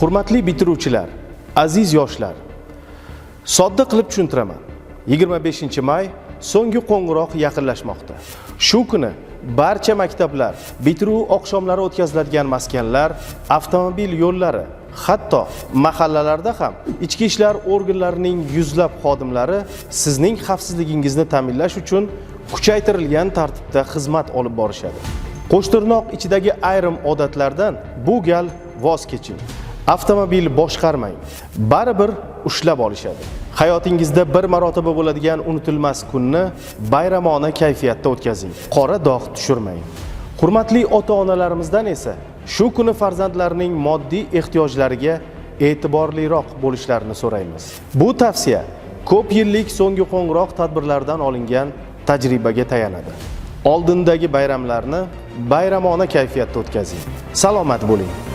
Hurmatli bitiruvchilar, aziz yoshlar, sodda qilib tushuntiraman. 25-may so'nggi qo'ng'iroq yaqinlashmoqda. Shu kuni barcha maktablar, bitiruv oqshomlari o'tkaziladigan maskanlar, avtomobil yo'llari, hatto mahallalarda ham ichki ishlar organlarining yuzlab xodimlari sizning xavfsizligingizni ta'minlash uchun kuchaytirilgan tartibda xizmat olib borishadi. Qo'shtirnoq ichidagi ayrim odatlardan bu gal voz keching. Avtomobil boshqarmang. Baribir ushlab olishadi. Hayotingizda bir marotaba bo'ladigan unutilmas kunni bayramona kayfiyatda o'tkazing. Qora dog' tushirmang. Hurmatli ota-onalarimizdan esa shu kuni farzandlarining moddiy ehtiyojlariga e'tiborliroq bo'lishlarini so'raymiz. Bu tavsiya ko'p yillik so'nggi qo'ng'iroq tadbirlaridan olingan tajribaga tayanadi. Oldindagi bayramlarni bayramona kayfiyatda o'tkazing. Salomat bo'ling.